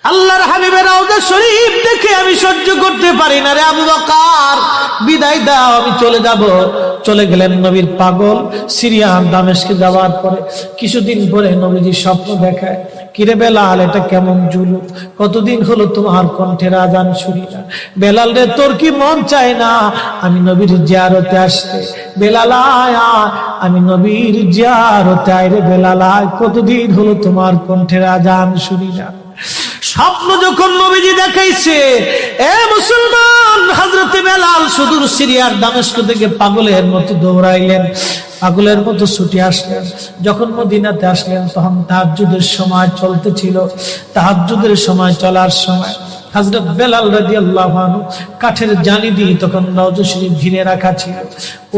আল্লাহর হাবিবের রওজা শরীফ দেখে আমি সহ্য করতে পারি না রে আবু বকর, বিদায় দাও, আমি চলে যাব। চলে গেলেন নবীর পাগল। সিরিয়া দামেস্কে যাওয়ার পরে কিছুদিন পরে নবীজি স্বপ্ন দেখায়, কিরে বেলাল, এটা কেমন জুলুম, কতদিন হলো তোমার কণ্ঠের আজান শুনি না। বেলাল রে, তোর কি মন চায় না আমি নবীর জিয়ারতে আসতে? বেলাল আয়, আমি নবীর জিয়ারতে আয় রে বেলাল আয়, কতদিন হলো তোমার কণ্ঠের আজান শুনি না। স্বপ্ন যখন নবীজি দেখাইছে, এ মুসলমান, হযরতে বেলাল সুদূর সিরিয়ার দামেস্ক থেকে পাগলের মতো দৌড়াইলেন, পাগলের মতো ছুটে আসলেন। যখন মদিনাতে আসলেন তখন তাহাজ্জুদের সময় চলতেছিল। তাহাজ্জুদের সময় চলার সময় হযরত বেলাল রাদিয়াল্লাহু আনহু কাঠের জালি দিয়ে তখন রওজা শরীফ ঘিরে রাখা ছিল।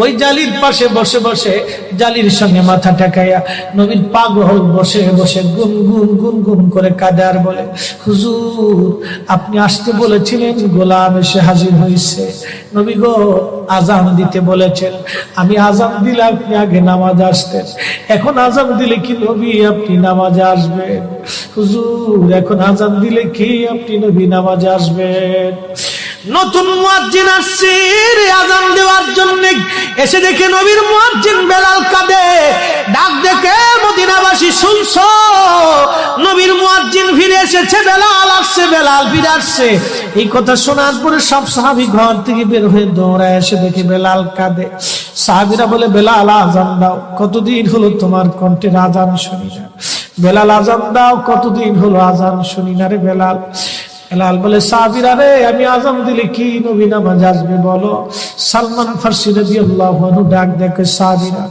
ওই জালির পাশে বসে বসে জালির সঙ্গে মাথা ঠেকাইয়া নবীর পাগল বসে বসে গুনগুন গুনগুন করে কাঁদে আর বলে, হুজুর, আপনি আসতে বলেছিলেন, গোলাম এসে হাজির হয়েছে। নবী গো, আজান দিতে বলেছেন, আমি আজান দিলে আপনি আগে নামাজ আসতেন, এখন আজান দিলে কি নবী আপনি নামাজে আসবেন? হুজুর, এখন আজান দিলে কি আপনি নবী নামাজে আসবেন? নতুন মুয়াজ্জিন আসছে আজান দেওয়ার জন্য, এসে দেখে নবীর মুয়াজ্জিন বেলাল কাঁদে। ডাক দেখে মদিনাবাসী শুনছো, নবীর মুয়াজ্জিন ফিরে এসেছে, বেলাল আসছে, বেলাল ফিরে আসছে। এই কথা শোনার পরে সব সাহাবী ঘর থেকে বের হয়ে দৌড়ায় এসে দেখে বেলাল কাঁদে। সাহাবীরা বলে, বেলাল আজান দাও, কতদিন হলো তোমার কণ্ঠের আজান শুনি না। বেলাল আজান দাও, কতদিন হলো আজান শুনি না রে বেলাল। বেলাল বলে, সাহাবীরা রে, আমি আজান দিলে কি নবী নামাজ আসবে বলো? সালমান ফারসি রাদিয়াল্লাহু আনহু ডাক দেখে, সাহাবীরা,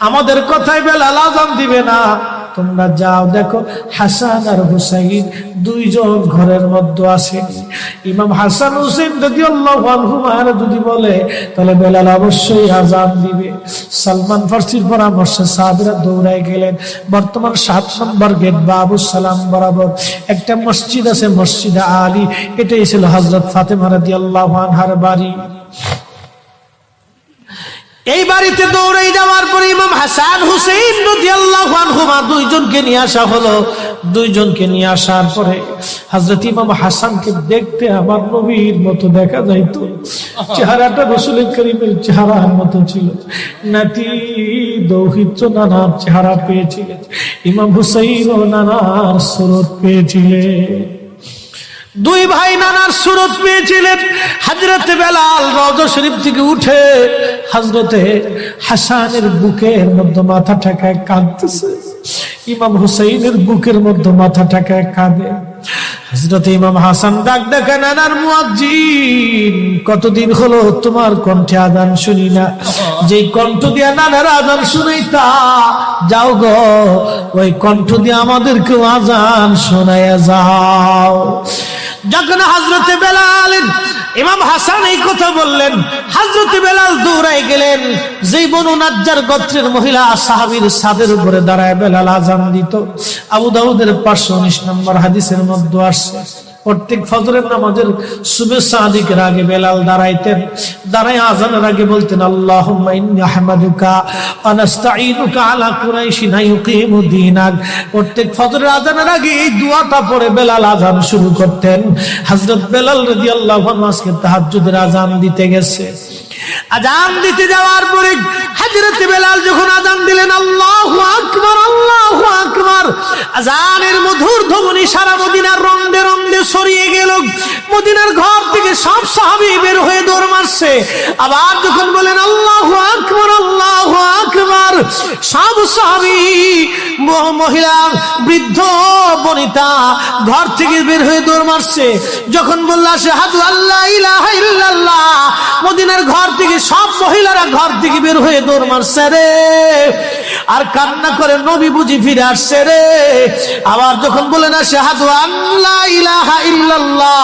আমাদের কথায় বেলাল আজান দিবে না, তোমরা যাও দেখো হাসান আর হুসাইন দুইজন ঘরের মধ্যে আছে। ইমাম হাসান হুসাইন রাদিয়াল্লাহু আনহুমা যদি বলে তাহলে বেলাল অবশ্যই আজান দিবে। সালমান ফারসির পরামর্শে সাহাবীরা দৌড়ায় গেলেন। বর্তমান 7 নম্বর গেট বাবু সালাম বরাবর একটা মসজিদ আছে, মসজিদে আলী। এটাই ছিল হযরত ফাতেমা রাদিয়াল্লাহু আনহার বাড়ি। এই বাড়িতে দৌড়ে যাওয়ার পরে ইমাম হাসান হুসাইন রাদিয়াল্লাহু আনহুমা দুইজনকে নিয়ে আসা হলো। দুইজনকে নিয়ে আসার পরে হযরত ইমাম হাসানকে দেখতে আমার নবীর মতো দেখা যাইতো, চেহারাটা রাসূল করিমের চেহারার মতো ছিল। নাতি দৌহিত্র নানার চেহারা পেয়েছিলেন, ইমাম হুসাইন ও নানার সুরত পেয়েছিলেন। দুই ভাই নানার সুরত পেয়েছিলেন। হযরতে বেলাল রওজা শরীফ থেকে উঠে হযরতে হাসানের বুকের মধ্যে মাথা ঠেকায় কাঁদতেছে, ইমাম হুসাইনের বুকের মধ্যে মাথা ঠেকায় কাঁদে। হযরতে ইমাম হাসান ডাক দেখে, নানার মুয়াজ্জিন, কতদিন হলো তোমার কণ্ঠে আযান শুনি না, যেই কণ্ঠ দিয়া নানার আযান শুনাইতা, যাও গো ওই কণ্ঠ দিয়ে আমাদেরকেও আযান শোনায়া যাও। যখন হযরতে বেলাল ইমাম হাসান এই কথা বললেন, হযরতে বেলাল দৌড়ায় গেলেন। যেই বনু নাজ্জার গোত্রের মহিলা সাহাবীর ছাদের উপরে দাঁড়ায় বেলাল আযান দিত। আবু দাউদের 519 নম্বর হাদিসের মধ্যে আসছে, প্রত্যেক ফজরের নামাজের সুবহ সাদিকের আগে বেলাল দাঁড়াইতেন। দাঁড়ায় আযানের আগে বলতেন, আল্লাহুম্মা ইন্নী আহমাদুকা ওয়া নাস্তাঈনুকা আলা কুরাইশিন ইউকিমু দীনাক। প্রত্যেক ফজরের আযানের আগে এই দোয়াটা পড়ে বেলাল আযান শুরু করতেন। হযরত বেলাল রাদিয়াল্লাহু আনহু আজকে তাহাজ্জুদের আযান দিতে গেছে। আযান দিতে যাওয়ার পরে হযরত বেলাল যখন আযান দিলেন, আল্লাহু আকবার, আল্লাহু আকবার, আযানের মধুর ধ্বনি সারা মদিনার রন্দে রন্দে ছড়িয়ে গেল। মদিনার ঘর থেকে সব সাহাবী বের হয়ে দৌড় মারছে। আবার যখন বলেন আল্লাহু আকবার, আল্লাহু আকবার, সব সাহাবী, মহিলা, বৃদ্ধ, বনিতা ঘর থেকে বের হয়ে দৌড় মারছে। যখন বলল আশহাদু আল্লা ইলাহা ইল্লাল্লাহ, মদিনার ঘর থেকে সব মহিলারা ঘর থেকে বের হয়ে দৌড় মারছে রে, আর কান্না করে, নবী বুঝি ফিরে আসছে রে। আবার যখন বলেন আশহাদু আল্লা ইলাহা ইল্লাল্লাহ,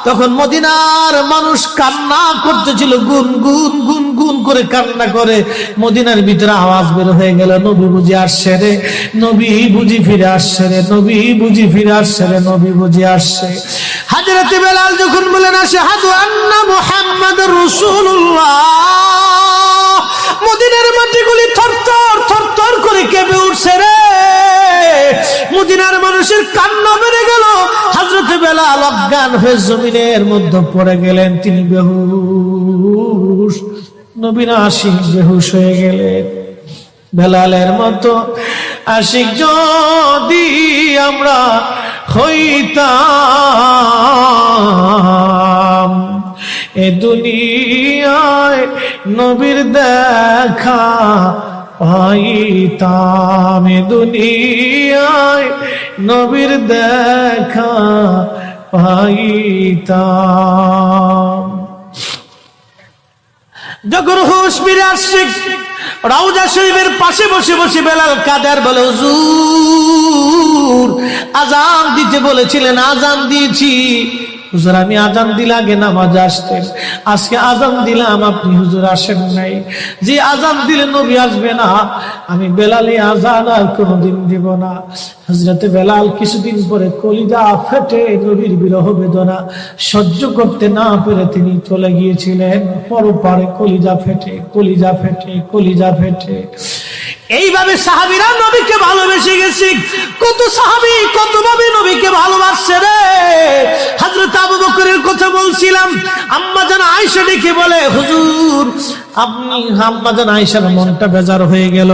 তখন মদিনার মানুষ কান্না করতেছিল, গুন গুন গুন গুন করে কান্না করে। মদিনার ভিতরে আওয়াজ বের হয়ে গেল, নবী বুঝি আসছে রে, নবী বুঝি ফিরে আসছে রে, নবী বুঝি ফিরে আসছে রে, নবী বুঝি আসছে। হযরতে বেলাল যখন বলেন আশহাদু আন্না মুহাম্মাদুর রাসূলুল্লাহ, মদিনার মাটিগুলি থরথর থরথর করে কেঁপে উঠছে রে। মদিনার মানুষের কান্না বেড়ে গেল। হযরত বেলাল অজ্ঞান হয়ে জমিনের মধ্যে পড়ে গেলেন, তিনি বেহুশ। নবীর আশিক বেহুশ হয়ে গেলেন। বেলালের মতো আশিক যদি আমরা হইতাম, এ দুনিয়ায় নবীর দেখা পাইতাম, এ দুনিয়ায় নবীর দেখা পাইতাম। যখন হুঁশ ফিরে আসছে, রওজা শরীফের পাশে বসে বসে বেলাল কাদের বলে, হুজুর আজান দিতে বলেছিলেন, আজান দিয়েছি। হুজুর আমি আজান দিলে আগে নামাজে আসতেন, আজকে আজান দিলাম আপনি হুজুর আসেন নাই। যে আজান দিলে নবী আসবে না, আমি বেলাল আজান আর কোনোদিন দিব না। হযরতে বেলাল কিছুদিন পরে কলিজা ফেটে নবীর বিরহ বেদনা সহ্য করতে না পেরে তিনি চলে গিয়েছিলেন পরপারে। কলিজা ফেটে, কলিজা ফেটে, কলিজা ফেটে। এইভাবে সাহাবীরা নবীকে ভালোবেসে গেছে। কত সাহাবী কত ভাবে নবীকে ভালোবাসছে রে। হযরত আবু বকরের কথা বলছিলাম, আম্মা জান আয়েশা ডেকে বলে, হুজুর আপনি, আম্মা জান আয়েশার মনটা বেজার হয়ে গেল।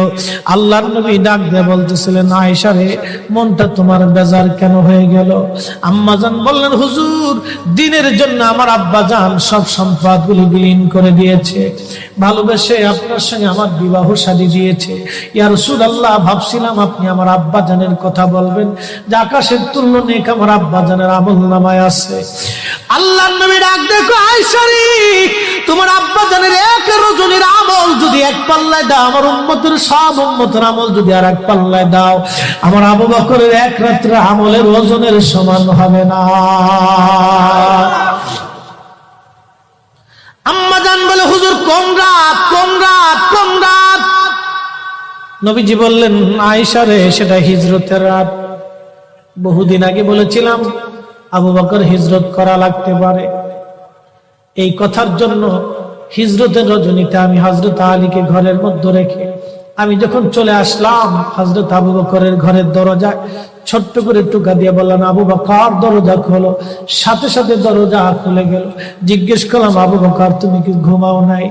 আল্লাহর নবী ডাক দিয়ে বলতেছিলেন, আয়েশা রে মনটা তোমার বেজার কেন হয়ে গেল? আম্মা জান বললেন, হুজুর দিনের জন্য আমার আব্বা জান সব সম্পদগুলি বিলীন করে দিয়েছে, ভালোবেসে আপনার সঙ্গে আমার বিবাহ শাদী দিয়েছে। ইয়া রাসূলুল্লাহ ভাবছিলাম আপনি আমার আব্বা জানের কথা বলবেন, যে আকাশের তুল্য নেক আমার আব্বা জানের আমলনামায় আছে। আল্লাহর নবী ডাক দেখো, আয়েশা রে তোমার আব্বা জানের এক রজনীর আমল যদি এক পাল্লায় দাও, আমার উম্মতের সব উম্মতের আমল যদি আর এক পাল্লায় দাও, আমার আবু বকরের এক রাত্রে আমলের ওজনের সমান হবে না। আম্মা জান বলে, হুজুর কোন রাত, কোন রাত, কোন রাত? নবীজি বললেন, আয়েশা রে সেটা হিজরতের রাত। বহুদিন আগে বলেছিলাম আবু বকর হিজরত করা লাগতে পারে, এই কথার জন্য হিজরতের রজনীতে আমি হযরত আলীকে ঘরের মধ্যে রেখে আমি যখন চলে আসলাম, হযরত আবু বকরের ঘরের দরজায় ছোট্ট করে টুকা দিয়ে বললাম, আবু বকর দরজা খোলো। সাথে সাথে দরজা খুলে গেল। জিজ্ঞেস করলাম, আবু বকর তুমি কি ঘুমাও নাই?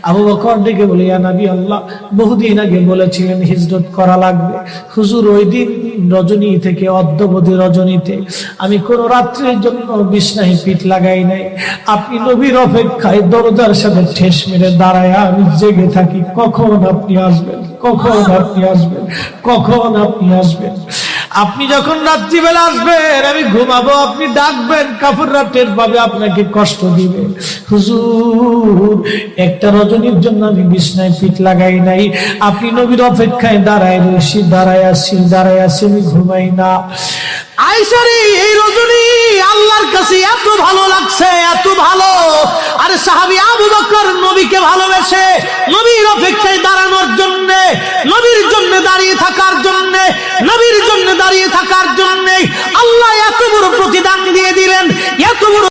আবু বকর ডেকে বলে, ইয়া নবী আল্লাহ বহুদিন আগে বলেছিলেন হিজরত করা লাগবে। হুজুর ওই দিন রজনী থেকে অদ্যবধি রজনীতে আমি কোন রাত্রের জন্য বিছনায় পিঠ লাগাই নাই। আপনি নবীর অপেক্ষায় দরজার সাথে ঠেস মেরে দাঁড়ায় আমি জেগে থাকি, কখন আপনি আসবেন, কখন আপনি আসবেন, কখন আপনি আসবেন। আপনি যখন রাত্রিবেলা আসবেন আমি ঘুমাবো, আপনি ডাকবেন, কাফেররা টের পাবে, আপনাকে কষ্ট দিবে। হুজুর একটা রজনীর জন্য আমি বিছনায় পিঠ লাগাই নাই, আপনি নবীর অপেক্ষায় দাঁড়ায় রয়েছি, দাঁড়ায় আসি, দাঁড়ায় আসি, আমি ঘুমাই না। আয়েশা রে এই রজনী আল্লাহর কাছে এত ভালো লাগছে, এত ভালো। আরে সাহাবী আবু বকর নবীকে ভালোবেসে নবীর অপেক্ষায় দাঁড়ানোর জন্য, নবীর জন্য দাঁড়িয়ে থাকার জন্য, নবীর জন্য দাঁড়িয়ে থাকার জন্য আল্লাহ এত বড় প্রতিদান দিয়ে দিলেন, এত বড়